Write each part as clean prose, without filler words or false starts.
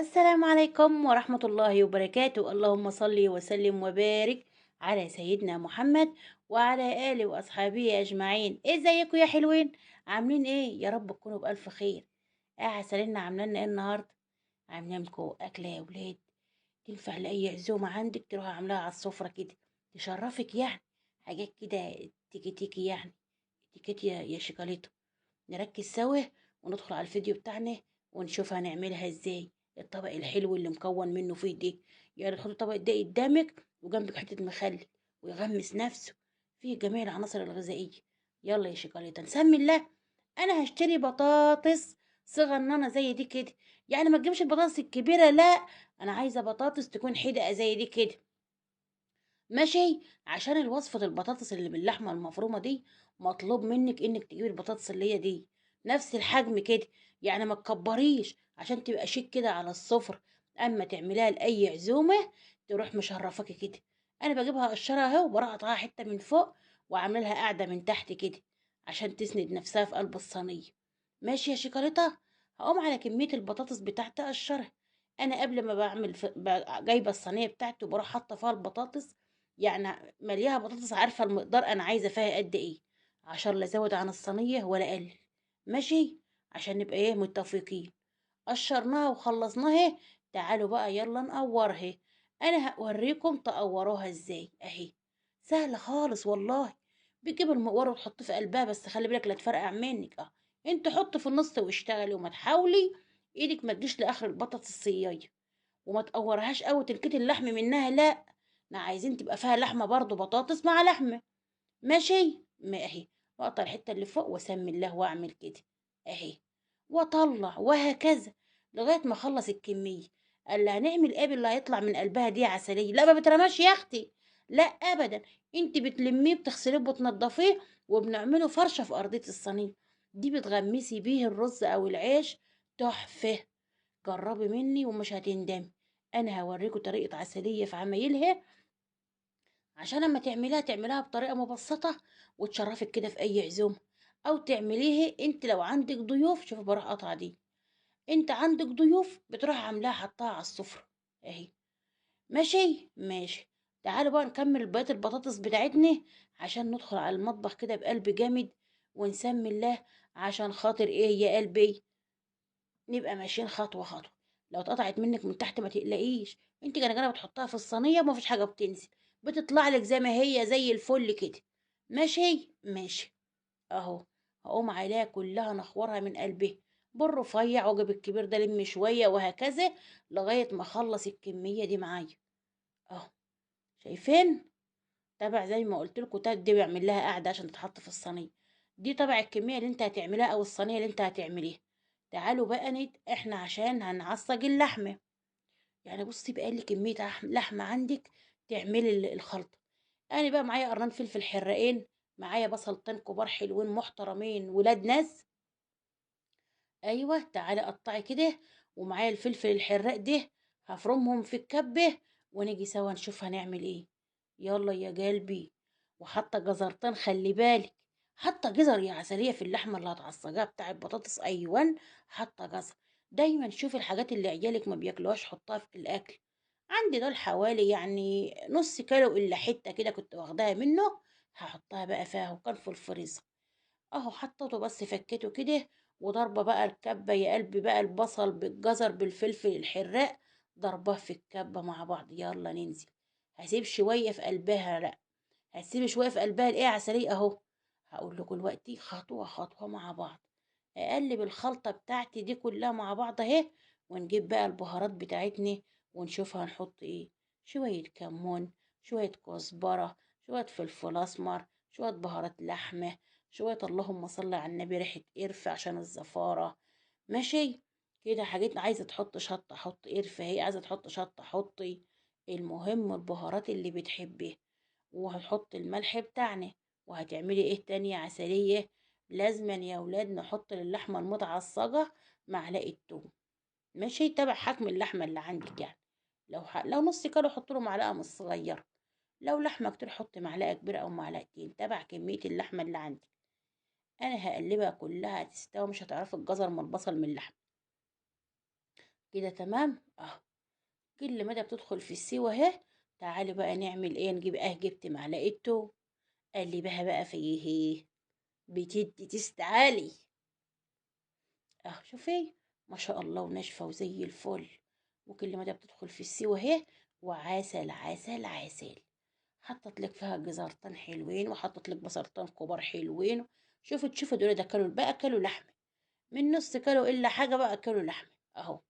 السلام عليكم ورحمة الله وبركاته. اللهم صل وسلم وبارك على سيدنا محمد وعلى آله وأصحابه أجمعين. ازيكم يا حلوين؟ عاملين ايه؟ يا رب تكونوا بألف خير. سلينا عاملين لنا ايه النهاردة؟ عاملين لكم أكلة يا ولاد تنفع لأي عزومة عندك، تروح عاملاها على السفرة كده تشرفك يعني. حاجات كده تيكي تيكي يعني. تيكيت يا شيكاليتو. نركز سوا وندخل على الفيديو بتاعنا ونشوف هنعملها ازاي. الطبق الحلو اللي مكون منه فيه دي، يعني تحط الطبق ده قدامك وجنبك حتة مخلل ويغمس نفسه فيه جميع العناصر الغذائية. يلا يا شيكاليتا نسمي الله. انا هشتري بطاطس صغننه زي دي كده، يعني ما تجيبش البطاطس الكبيرة، لا، انا عايزة بطاطس تكون حدقة زي دي كده. ماشي، عشان الوصفة البطاطس اللي باللحمة المفرومة دي مطلوب منك انك تجيبي البطاطس اللي هي دي نفس الحجم كده، يعني ما تكبريش عشان تبقى شيك كده على السفر. اما تعمليها لاي عزومة تروح مشرفاكي كده. انا بجيبها اقشرها اهو وبروح اقطعها حتة من فوق واعمل لها قاعدة من تحت كده عشان تسند نفسها في قلب الصينية. ماشي يا شيكاريتا. هقوم على كمية البطاطس بتاعتي اقشرها. انا قبل ما جايبة الصينية بتاعتي وبروح حاطة فيها البطاطس، يعني مليها بطاطس، عارفة المقدار أنا عايزة فيها قد إيه، عشان لا أزود عن الصينية ولا أقلل. ماشي، عشان نبقى إيه متفقين. قشرناها وخلصناها. تعالوا بقى يلا نقورها. أنا هوريكم تقوروها إزاي أهي. سهلة خالص والله. بتجيب المقور وتحط في قلبها، بس خلي بالك لا تفرقع منك. انت حط في النص واشتغلي وما تحاولي ايدك ما تجيش لاخر البطاطس الصيايه، وما تقورهاش قوي تنكتي اللحم منها، لا، احنا عايزين تبقى فيها لحمه برضو، بطاطس مع لحمه. ماشي، ما اهي. واقطع الحته اللي فوق واسمي الله واعمل كده اهي، واطلع وهكذا لغايه ما اخلص الكميه. قال لها هنعمل ايه اللي هيطلع من قلبها دي عسليه؟ لا، ما بترماش يا اختي، لا ابدا. انت بتلميه بتغسليه وبتنضفيه وبنعمله فرشه في ارضيه الصينيه. دي بتغمسي بيه الرز او العيش، تحفه. جربي مني ومش هتندمي. انا هوريكم طريقه عسليه في عمايلها، عشان اما تعمليها بطريقه مبسطه وتشرفك كده في اي عزومه. او تعمليه انت لو عندك ضيوف. شوفي بروح قطعه دي، انت عندك ضيوف بتروح عاملاها حطها على السفره اهي. ماشي ماشي. تعالوا بقى نكمل بقيه البطاطس بتاعتنا عشان ندخل على المطبخ كده بقلب جامد ونسمي الله. عشان خاطر ايه يا قلبي؟ نبقى ماشيين خطوة خطوة. لو اتقطعت منك من تحت ما تقلقيش، انت جنجانة بتحطها في الصينية ومفيش حاجة بتنزل، بتطلع لك زي ما هي زي الفل كده. ماشي ماشي. اهو. هقوم عليها كلها نخورها من قلبها بالرفيع، واجيب الكبير ده لم شوية وهكذا لغاية ما اخلص الكمية دي معايا اهو. شايفين؟ تبع زي ما قلت لكم دي بعمل لها قاعده عشان تتحط في الصينيه. دي تبع الكميه اللي انت هتعملها او الصينيه اللي انت هتعمليها. تعالوا بقى احنا عشان هنعصج اللحمه، يعني بصي بقى لي كميه لحمه عندك تعملي الخلطه. انا بقى معايا قرنان فلفل حراقين، معايا بصلتين كبار حلوين محترمين ولاد ناس. ايوه تعالي قطعي كده. ومعايا الفلفل الحراق ده هفرمهم في الكبه ونيجي سوا نشوف هنعمل ايه. يلا يا قلبي. وحاطه جزرتين خلي بالك، حاطه جزر يا عسليه في اللحمه اللي هتعصجها بتاع البطاطس، ايوان حاطه جزر. دايما شوفي الحاجات اللي عيالك ما بياكلوهاش حطها في الاكل. عندي دول حوالي يعني نص كيلو الا حته كده كنت واخداها منه، هحطها بقى فيها وكان في الفريزر. اهو حطيته بس فكيته كده، وضربة بقى الكبة يا قلبي، بقى البصل بالجزر بالفلفل الحراق ضرباه في الكبة مع بعض. يلا ننزل. هسيب شوية في قلبها، لا، هسيب شوية في قلبها الايه عسلية اهو. هقول لكم دلوقتي خطوة خطوة مع بعض. اقلب الخلطة بتاعتي دي كلها مع بعض اهي، ونجيب بقى البهارات بتاعتنا ونشوف هنحط ايه. شوية كمون، شوية كزبرة، شوية فلفل اسمر، شوية بهارات لحمة، شوية اللهم صل على النبي ريحة قرفة عشان الزفارة. ماشي كده. حاجات عايزة تحط شطة حط قرفة، هي عايزة تحط شطة حطي. المهم البهارات اللي بتحبيها. وهنحط الملح بتاعنا. وهتعملي ايه تاني يا عسلية؟ لازما يا ولاد نحط للحمة المتعصجة معلقة توم. ماشي، تبع حجم اللحمة اللي عندك يعني. لو نص كيلو حط له معلقة مش صغيرة. لو لحمة كتير حط معلقة كبيرة أو معلقتين تبع كمية اللحمة اللي عندك. أنا هقلبها كلها هتستوي، مش هتعرفي الجزر من البصل من اللحمة. كده تمام اهو. كل مدى بتدخل في السوا اهي. تعالي بقى نعمل ايه، نجيب جبت معلقه توم، قلبها بقى فيه، بتدي تست عالي اهو. شوفي ما شاء الله، وناشفه وزي الفل. وكل مدى بتدخل في السوا اهي. وعسل عسل عسل. حطت لك فيها جزرتين حلوين، وحطت لك بصلتين كبار حلوين. شوفي تشوفي دول، ده كانوا بقى كانوا لحمه، من نص كيلو الا حاجه بقى كيلو لحمه اهو.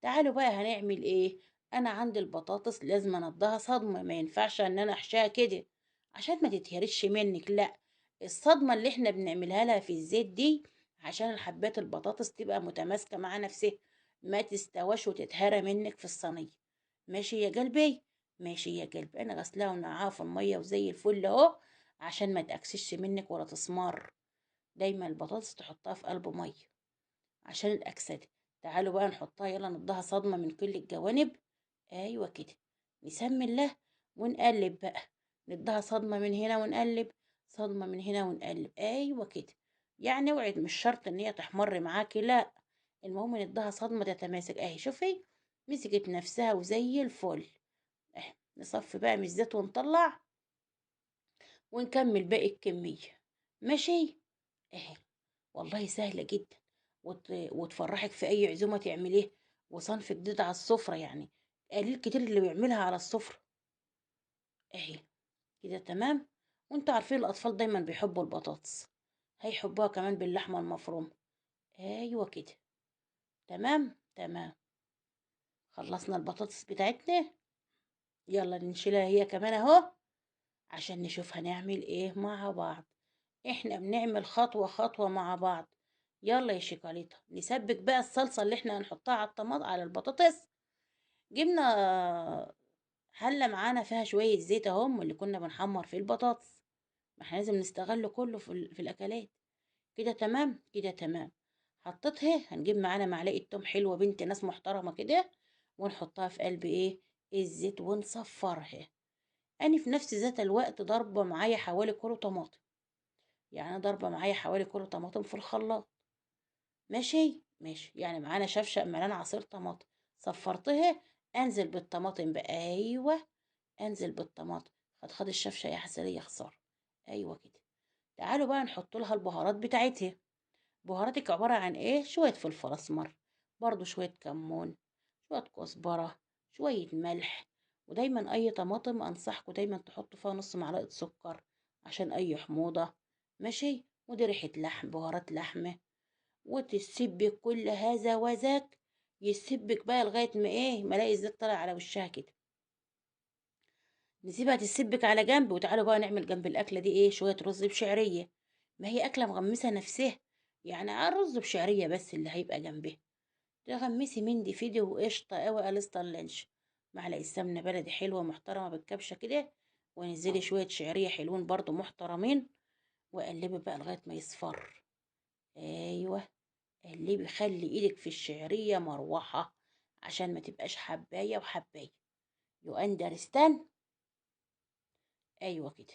تعالوا بقى هنعمل ايه. انا عندي البطاطس لازم انضها صدمه، ما ينفعش ان انا احشيها كده عشان ما تتهرش منك، لا. الصدمه اللي احنا بنعملها لها في الزيت دي عشان الحبات البطاطس تبقى متماسكه مع نفسها، ما تستواش وتتهرى منك في الصينيه. ماشي يا قلبي. ماشي يا قلبي، انا غسلاها ونقعها في الميه وزي الفل اهو، عشان ما تاكسش منك ولا تسمر. دايما البطاطس تحطها في قلب ميه عشان الأكسدة. تعالوا بقى نحطها، يلا نديها صدمة من كل الجوانب. أيوة كده. نسمي الله ونقلب بقى. نديها صدمة من هنا ونقلب، صدمة من هنا ونقلب. أيوة كده. يعني اوعد، مش شرط ان هي تحمر معاكي، لا. المهم نديها صدمة تتماسك اهي. شوفي مسكت نفسها وزي الفل. اهي نصفي بقى من الزيت ونطلع، ونكمل باقي الكمية. ماشي اهي. والله سهلة جدا، وتفرحك في أي عزومة تعمليه، وصنف جديد على السفرة يعني. قليل كتير اللي بيعملها على السفرة اهي. كده تمام. وانتوا عارفين الأطفال دايما بيحبوا البطاطس، هيحبوها كمان باللحمة المفرومة. أيوة كده. تمام تمام. خلصنا البطاطس بتاعتنا، يلا نشيلها هي كمان اهو، عشان نشوف هنعمل ايه مع بعض. احنا بنعمل خطوة خطوة مع بعض. يلا يا شيكاليتا، نسبك بقى الصلصة اللي احنا هنحطها على الطماطم على البطاطس. جبنا حلة معانا فيها شوية زيت اهم، اللي كنا بنحمر فيه البطاطس. ما احنا لازم نستغله كله في الأكلات. كده تمام كده تمام. حطيتها، هنجيب معانا معلقة توم حلوة بنت ناس محترمة كده، ونحطها في قلب ايه الزيت ونصفرها. أنا في نفس ذات الوقت ضربة معايا حوالي كيلو طماطم، يعني أنا ضربة معايا حوالي كيلو طماطم في الخلاط. ماشي ماشي، يعني معانا شفشق مليان عصير طماطم صفرتها. انزل بالطماطم بقى، ايوه. انزل بالطماطم. خد الشفشق يا حسن يا خساره. ايوه كده. تعالوا بقى نحط لها البهارات بتاعتها. بهاراتك عباره عن ايه، شويه فلفل اسمر، برضو شويه كمون، شويه كزبره، شويه ملح. ودايما اي طماطم انصحكم دايما تحطوا فيها نص معلقه سكر عشان اي حموضه. ماشي. ودي ريحه لحم، بهارات لحمه. وتسبك كل هذا وذاك، يسبك بقى لغاية ما ايه، ما الاقي الزيت طالع على وشها كده. نسيبها تسبك على جنب، وتعالوا بقى نعمل جنب الأكلة دي ايه، شوية رز بشعرية. ما هي أكلة مغمسة نفسها، يعني على الرز بشعرية بس اللي هيبقى جنبها. تغمسي من دي فيدي وقشطة أوي قلصة اللانش. معلقة سمنة بلدي حلوة محترمة بالكبشة كده، ونزلي شوية شعرية حلوين برضو محترمين. وقلبي بقى لغاية ما يصفر. ايوه. اللي بيخلي ايدك في الشعرية مروحة، عشان ما تبقاش حباية وحباية. يو اندرستان. ايوه كده.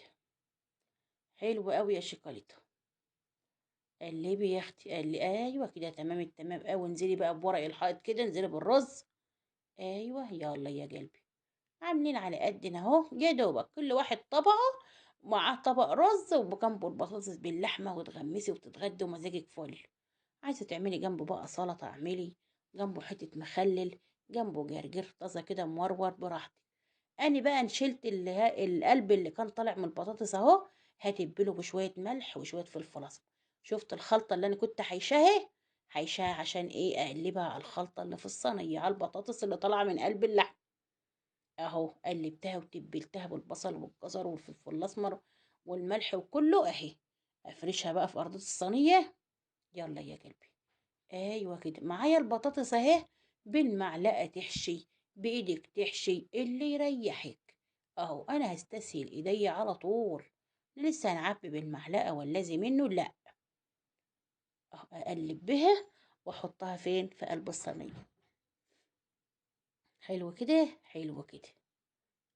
حلو قوي يا شيكاليتا. قلبي يا اختي قلبي، ايوه كده تمام التمام اوي. انزلي بقى بورق الحائط كده، انزلي بالرز. ايوه يلا يا قلبي. عاملين على قدنا اهو، يا دوبك كل واحد طبقه، معاه طبق رز وجنبه البطاطس باللحمه، وتغمسي وتتغدي ومزاجك فل. عايزة تعملي جنبه بقى سلطة اعملي، جنبه حتة مخلل، جنبه جرجير طازة كده مورور براحتك. أنا بقى نشلت القلب اللي كان طالع من البطاطس اهو، هتبله بشوية ملح وشوية فلفل أسمر. شفت الخلطة اللي أنا كنت حيشاها، حيشاها عشان إيه، أقلبها على الخلطة اللي في الصينية على البطاطس اللي طالعة من قلب اللحم اهو. قلبتها وتبلتها بالبصل والجزر والفلفل الأسمر والملح وكله اهي. افرشها بقى في أرضية الصينية. يلا يا قلبي. ايوه كده، معايا البطاطس اهي. بالمعلقه تحشي، بايدك تحشي اللي يريحك. اهو انا هستسهل ايدي على طول، لسه هنعبي بالمعلقه والذي منه لا. اهو اقلب بها واحطها فين في قلب الصينيه. حلو كده حلو كده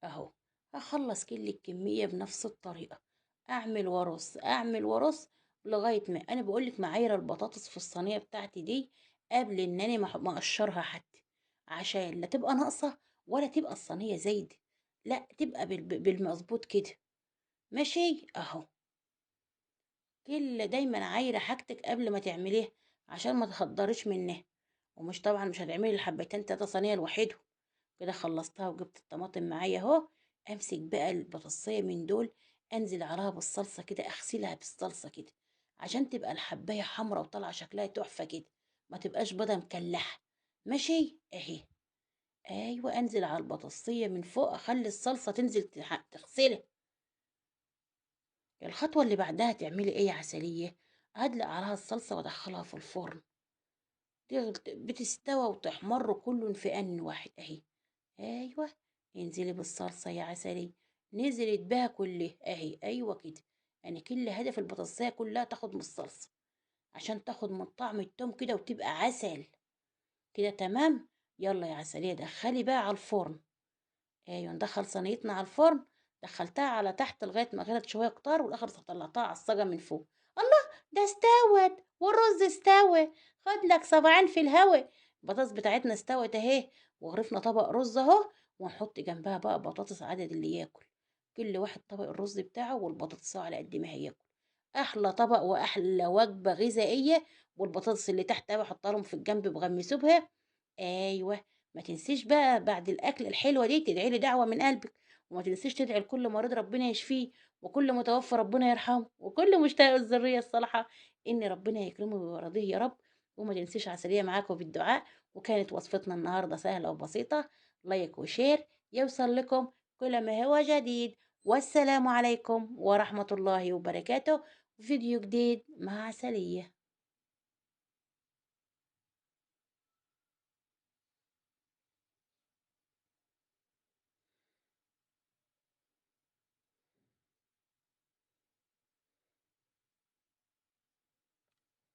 اهو. هخلص كل الكميه بنفس الطريقه، اعمل ورص اعمل ورص لغايه ما انا بقولك معايره البطاطس في الصينيه بتاعتي دي قبل ان انا ما اقشرها حتى. عشان لا تبقى ناقصة ولا تبقى الصينية زايدة، لأ تبقى بالمضبوط كده، ماشي؟ أهو. دايمًا عايرة حاجتِك قبل ما تعمليها، عشان ما تهدّريش منها، ومش طبعًا مش هتعملي الحبّتين 3 صينية لوحدهم. كده خلّصتها وجِبت الطماطم معايا أهو، أمسك بقى البطاطساية من دول، أنزل عليها بالصلصة كده، أغسلها بالصلصة كده، عشان تبقى الحبّاية حمرا وطالعة شكلها تحفة كده، ما تبقاش بيضة مكلّحة، ماشي؟ أهي. أيوه، أنزل على البطاطسية من فوق، أخلّي الصلصة تنزل تغسلها. الخطوة اللي بعدها تعملي إيه يا عسلية؟ أدلق عليها الصلصة وأدخّلها في الفرن، بتستوى وتحمر كلٌ في آن واحد أهي. أيوه، انزلي بالصلصة يا عسلية، نزلت بها كلّها أهي، أيوه كده. يعني كل هدف البطاطساية كلّها تاخد من الصلصة، عشان تاخد من طعم التوم كده وتبقى عسل. كده تمام؟ يالّا يا عسلية دخّلي بقى على الفرن. أيوه، ندخّل صينيتنا على الفرن، دخّلتها على تحت لغاية ما غلت شوية كتار، والآخر طلّعتها على الصاجة من فوق. الله! ده استوت والرز استوى، خد لك صباعين في الهوا. البطاطس بتاعتنا استوت أهي، وغرفنا طبق رز أهو، ونحط جنبها بقى بطاطس عدد اللي ياكل، كل واحد طبق الرز بتاعه والبطاطساية على قد ما هياكل. أحلى طبق وأحلى وجبة غذائية، والبطاطس اللي تحت أوي أحطها لهم في الجنب بغمسوا بها. أيوه. ما تنسيش بقى بعد الأكلة الحلوة دي تدعي لي دعوة من قلبِك، وما تنسيش تدعي لكل مريض ربنا يشفيه، وكل متوفى ربنا يرحمه، وكل مشتاق الذرية الصالحة إن ربنا يكرمه ويرضيه يا رب. وما تنسيش عسلية معاكم بالدعاء. وكانت وصفتنا النهاردة سهلة وبسيطة، لايك وشير يوصل لكم كل ما هو جديد. والسلام عليكم ورحمة الله وبركاته. فيديو جديد مع عسلية.